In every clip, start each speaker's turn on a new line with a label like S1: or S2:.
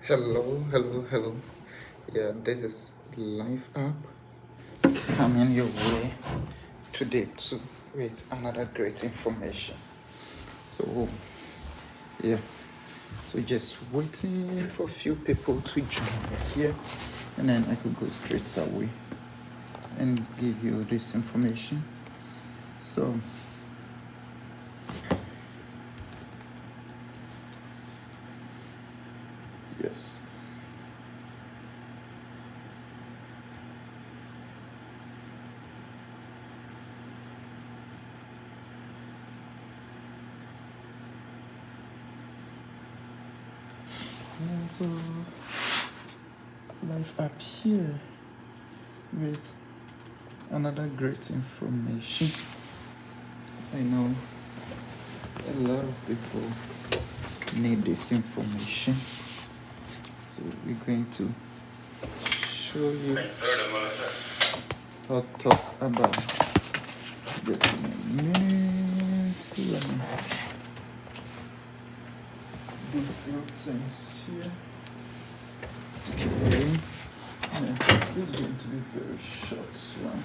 S1: Hello. Yeah, this is Life App coming your way today too with another great information. So, yeah, so just waiting for a few people to join me here, and then I could go straight away and give you this information. So, yes. So, Life App here with another great information. I know a lot of people need this information, so we're going to show you or talk about. Just a minute. Let me do a few things here. Okay. Yeah, this is going to be very short one.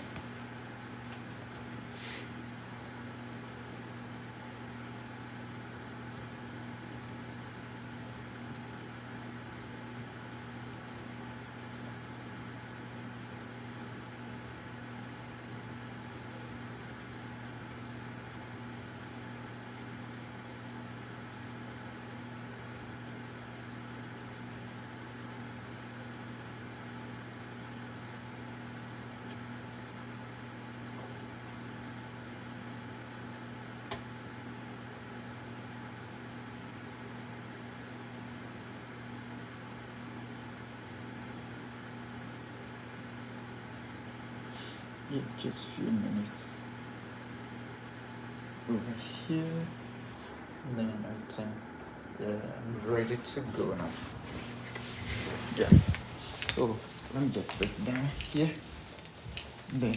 S1: Yeah, just a few minutes over here. Then I think I'm ready to go now. Yeah. So let me just sit down here. Then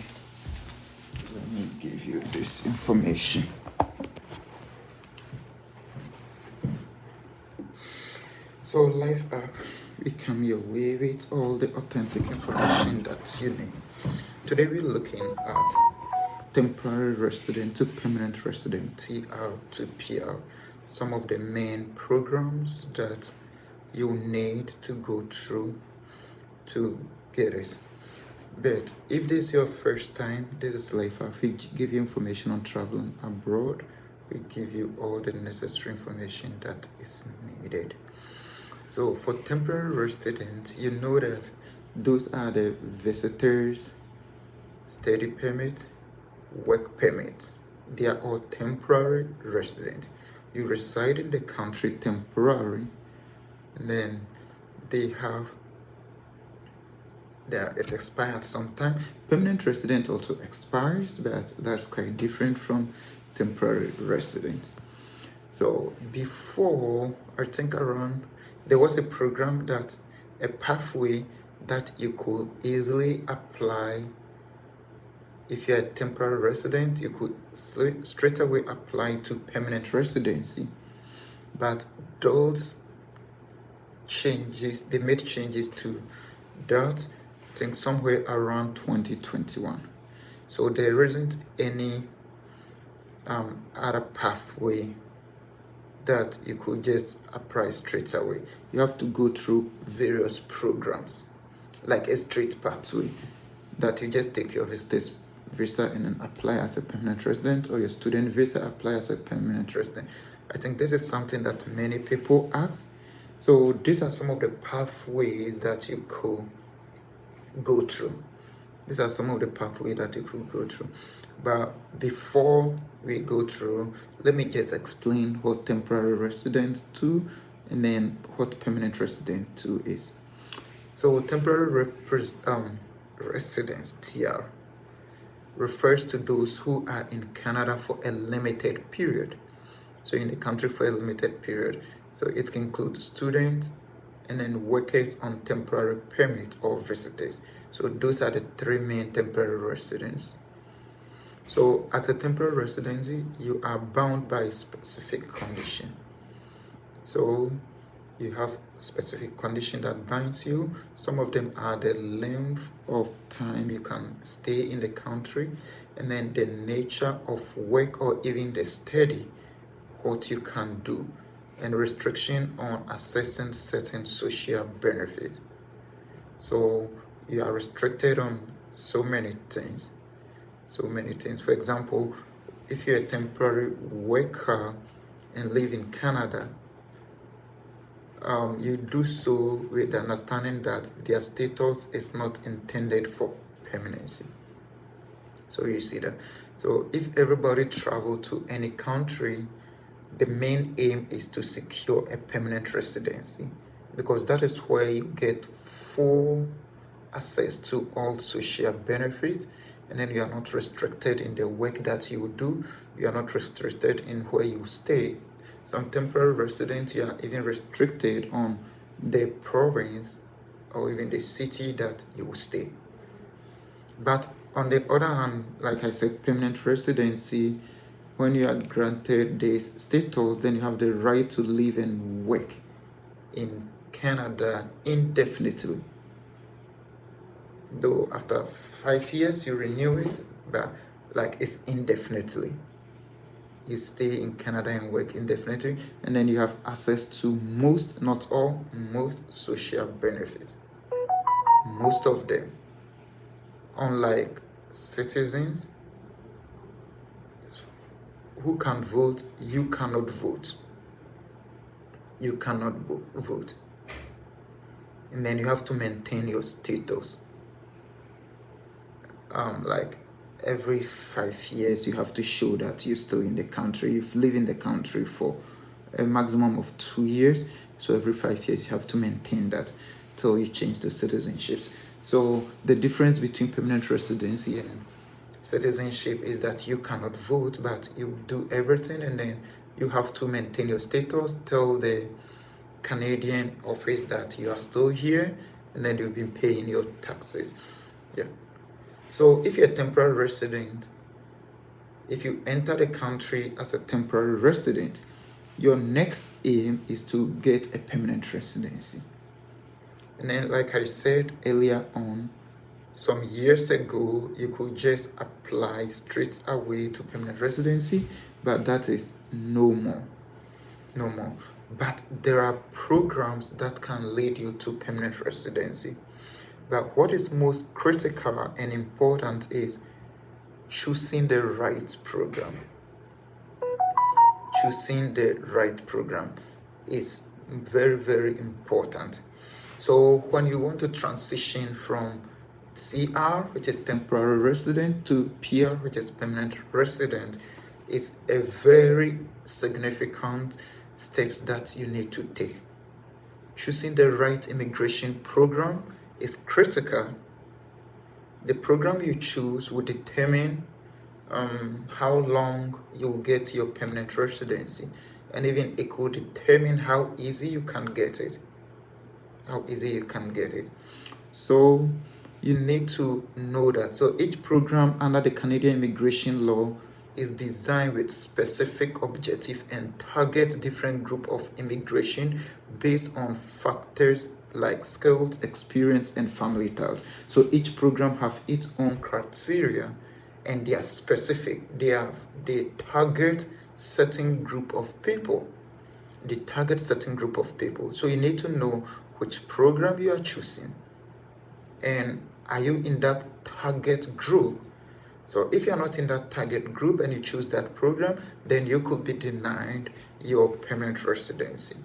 S1: let me give you this information. So Life App, we come your way with all the authentic information that you need. Today we're looking at temporary resident to permanent resident, TR to PR, some of the main programs that you need to go through to get it. But if this is your first time, this is Life App. We give you information on traveling abroad. We give you all the necessary information that is needed. So for temporary residents, you know that those are the visitors, study permit, work permit. They are all temporary resident. You reside in the country temporary, and then they have that it expires sometime. Permanent resident also expires, but that's quite different from temporary resident. So before, I think around, there was a program that, a pathway that you could easily apply. If you're a temporary resident, you could straight away apply to permanent residency. But those changes, they made changes to that, I think somewhere around 2021. So there isn't any other pathway that you could just apply straight away. You have to go through various programs, like a straight pathway that you just take your visitor's visa and then apply as a permanent resident, or your student visa, apply as a permanent resident. I think this is something that many people ask. So these are some of the pathways that you could go through. These are some of the pathways that you could go through. But before we go through, let me just explain what temporary residence 2 and then what permanent resident 2 is. So temporary residence, TR, refers to those who are in Canada for a limited period. So in the country for a limited period. So it can include students and then workers on temporary permit or visitors. So those are the three main temporary residents. So at a temporary residency, you are bound by a specific condition. So You have specific condition that binds you. Some of them are the length of time you can stay in the country, and then the nature of work or even the study, what you can do, and restriction on accessing certain social benefits. So you are restricted on so many things. For example, if you're a temporary worker and live in Canada, you do so with the understanding that their status is not intended for permanency. So you see that. So if everybody travel to any country, the main aim is to secure a permanent residency, because that is where you get full access to all social benefits, and then you are not restricted in the work that you do. You are not restricted in where you stay. Some temporary residents, you are even restricted on the province or even the city that you stay. But on the other hand, like I said, permanent residency, when you are granted this status, then you have the right to live and work in Canada indefinitely. Though after 5 years you renew it, but like it's indefinitely. You stay in Canada and work indefinitely, and then you have access to most, not all, most social benefits. Most of them. Unlike citizens who can vote, you cannot vote. You cannot vote. And then you have to maintain your status. Like every 5 years, you have to show that you're still in the country. You've lived in the country for a maximum of 2 years. So every 5 years, you have to maintain that till you change to citizenships. So the difference between permanent residency and citizenship is that you cannot vote, but you do everything, and then you have to maintain your status, tell the Canadian office that you are still here, and then you'll be paying your taxes. Yeah. So if you're a temporary resident, if you enter the country as a temporary resident, your next aim is to get a permanent residency. And then, like I said earlier on, some years ago, you could just apply straight away to permanent residency, but that is no more. No more. But there are programs that can lead you to permanent residency. But what is most critical and important is choosing the right program. Choosing the right program is very, very important. So when you want to transition from CR, which is temporary resident, to PR, which is permanent resident, it's a very significant steps that you need to take. Choosing the right immigration program is critical. The program you choose will determine how long you will get your permanent residency, and even it could determine how easy you can get it. So you need to know that. So each program under the Canadian immigration law is designed with specific objective and target different group of immigration based on factors like skills, experience, and family ties. So each program have its own criteria, and they are specific. They target certain group of people. So you need to know which program you are choosing, and are you in that target group? So if you're not in that target group and you choose that program, then you could be denied your permanent residency.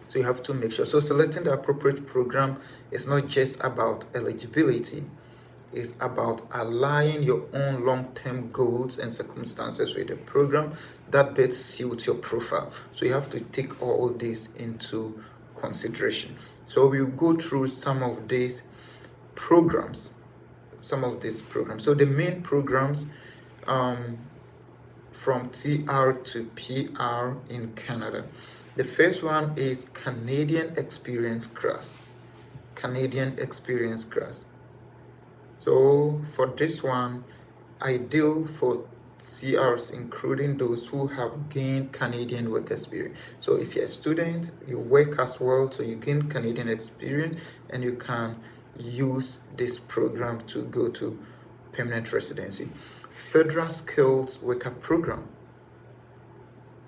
S1: So you have to make sure. So selecting the appropriate program is not just about eligibility. It's about aligning your own long-term goals and circumstances with the program that best suits your profile. So you have to take all this into consideration. So we'll go through some of these programs. So the main programs from TR to PR in Canada. The first one is Canadian Experience Class. So for this one, ideal for CRs, including those who have gained Canadian work experience. So if you're a student, you work as well, so you gain Canadian experience, and you can use this program to go to permanent residency. Federal Skilled Worker Program.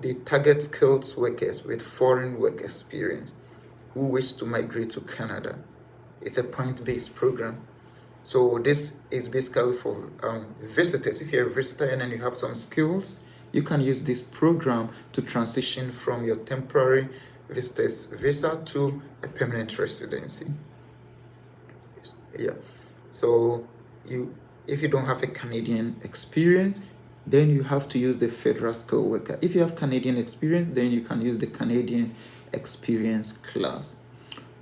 S1: They target skilled workers with foreign work experience who wish to migrate to Canada. It's a point-based program. So this is basically for visitors. If you're a visitor and then you have some skills, you can use this program to transition from your temporary visitor's visa to a permanent residency. Yeah. So if you don't have a Canadian experience, then you have to use the federal skilled worker. If you have Canadian experience, then you can use the Canadian experience class.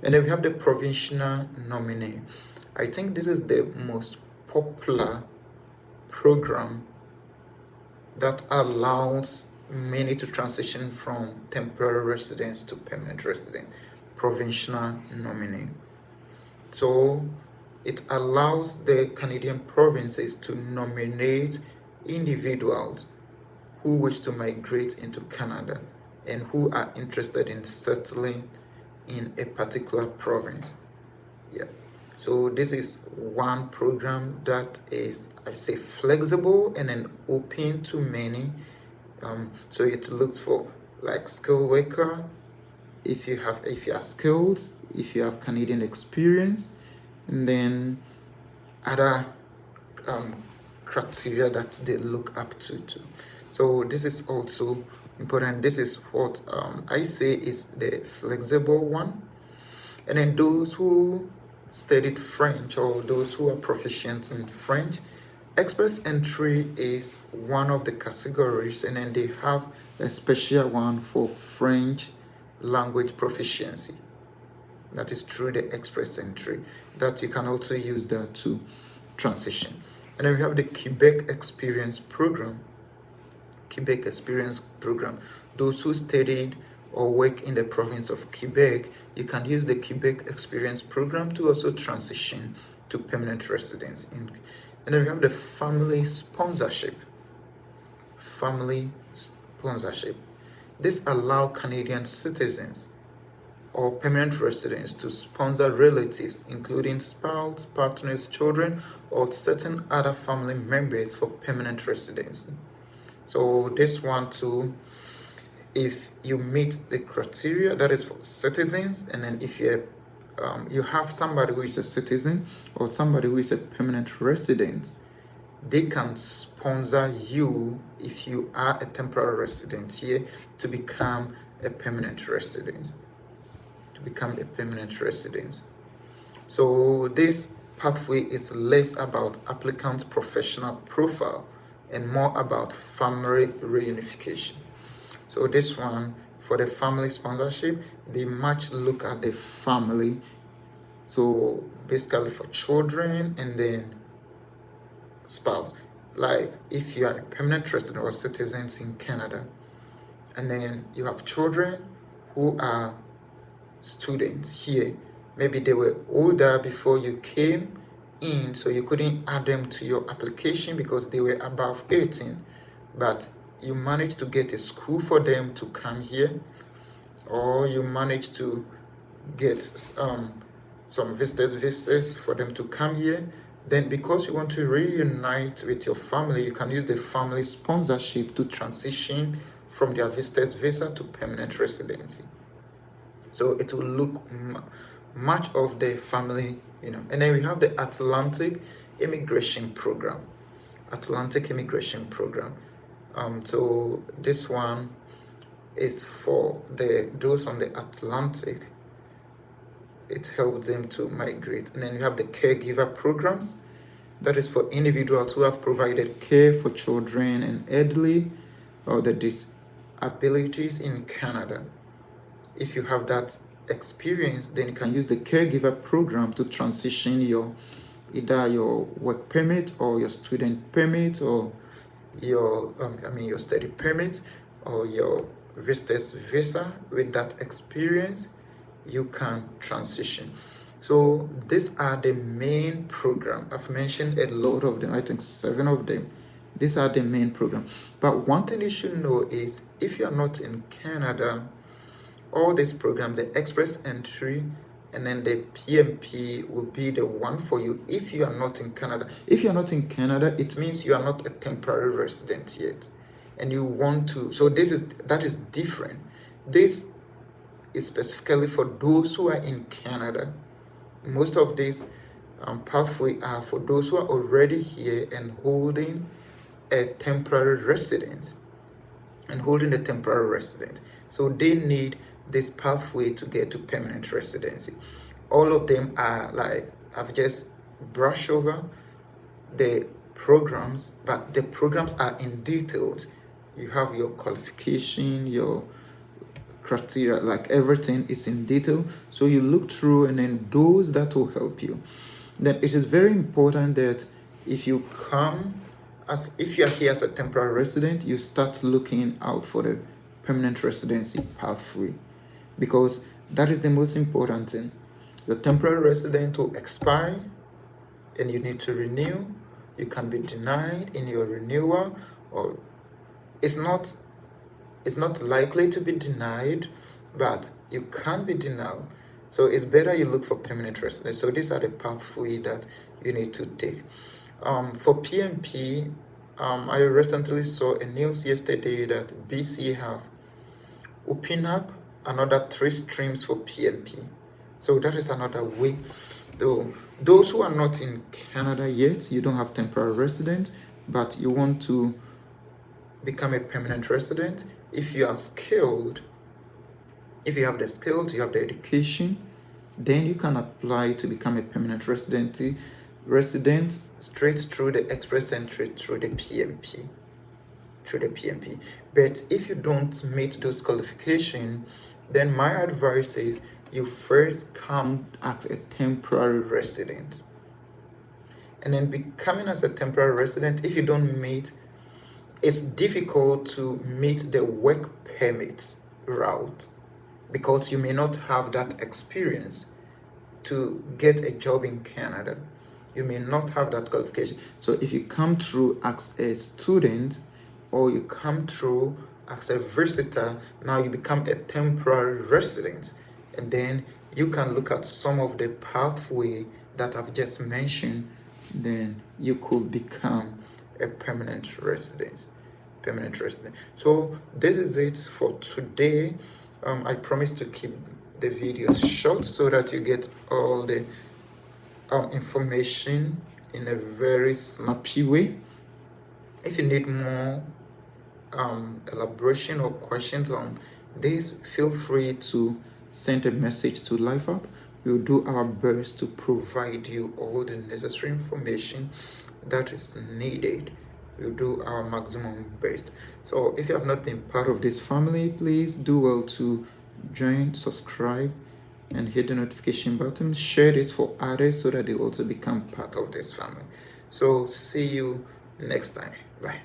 S1: And then we have the provincial nominee. I think this is the most popular program that allows many to transition from temporary residence to permanent resident. Provincial nominee. So it allows the Canadian provinces to nominate individuals who wish to migrate into Canada and who are interested in settling in a particular province. Yeah. So this is one program that is, I say, flexible and then open to many. So it looks for like skilled worker, if you are skilled, if you have Canadian experience, and then other criteria that they look up to. So this is also important. This is what I say is the flexible one. And then those who studied French or those who are proficient in French, express entry is one of the categories, and then they have a special one for French language proficiency. That is through the express entry that you can also use that to transition. And then we have the Quebec Experience Program. Quebec Experience Program. Those who studied or work in the province of Quebec, you can use the Quebec Experience Program to also transition to permanent residence. And then we have the family sponsorship. Family sponsorship. This allows Canadian citizens or permanent residents to sponsor relatives, including spouse, partners, children, or certain other family members for permanent residency. So this one too, if you meet the criteria, that is for citizens, and then if you have somebody who is a citizen or somebody who is a permanent resident, they can sponsor you if you are a temporary resident here to become a permanent resident. So this pathway is less about applicant's professional profile and more about family reunification. So this one, for the family sponsorship, they much look at the family. So basically for children and then spouse. Like if you are a permanent resident or citizens in Canada, and then you have children who are students here, maybe they were older before you came in, so you couldn't add them to your application because they were above 18, but you managed to get a school for them to come here, or you managed to get some visitors for them to come here. Then because you want to reunite with your family, you can use the family sponsorship to transition from their visitor's visa to permanent residency. So it will look much of the family, And then we have the Atlantic Immigration Program. So this one is for those on the Atlantic. It helps them to migrate. And then we have the caregiver programs. That is for individuals who have provided care for children and elderly or the disabilities in Canada. If you have that experience, then you can use the caregiver program to transition either your work permit or your student permit or your study permit or your visitor's visa. With that experience, you can transition. So these are the main program. I've mentioned a lot of them, I think 7 of them. These are the main programs. But one thing you should know is if you are not in Canada, all these programs, the express entry and then the PMP will be the one for you if you are not in Canada. If you are not in Canada, it means you are not a temporary resident yet. And you want to, so that is different. This is specifically for those who are in Canada. Most of these pathway are for those who are already here and holding a temporary residence. So they need this pathway to get to permanent residency. All of them are like, I've just brushed over the programs, but the programs are in details. You have your qualification, your criteria, like everything is in detail. So you look through and then those that will help you. Then it is very important that if you are here as a temporary resident, you start looking out for the permanent residency pathway, because that is the most important thing. Your temporary resident will expire and you need to renew. You can be denied in your renewal, or it's not likely to be denied, but you can be denied. So it's better you look for permanent residence. So these are the pathway that you need to take. For PMP, I recently saw a news yesterday that BC have opened up another 3 streams for PMP. So that is another way. Though those who are not in Canada yet, you don't have temporary resident, but you want to become a permanent resident. If you are skilled, if you have the skills, you have the education, then you can apply to become a permanent resident straight through the express entry through the PMP. But if you don't meet those qualifications, then my advice is you first come as a temporary resident. And then becoming as a temporary resident, if you don't meet, it's difficult to meet the work permit route because you may not have that experience to get a job in Canada. You may not have that qualification. So if you come through as a student or you come through as a visitor, now you become a temporary resident. And then you can look at some of the pathway that I've just mentioned. Then you could become a permanent resident. So this is it for today. I promise to keep the videos short so that you get all the information in a very snappy way. If you need more elaboration or questions on this, feel free to send a message to LifeUp. We'll do our best to provide you all the necessary information that is needed. We'll do our maximum best. So if you have not been part of this family, please do well to join, subscribe, and hit the notification button. Share this for others so that they also become part of this family. So see you next time. Bye.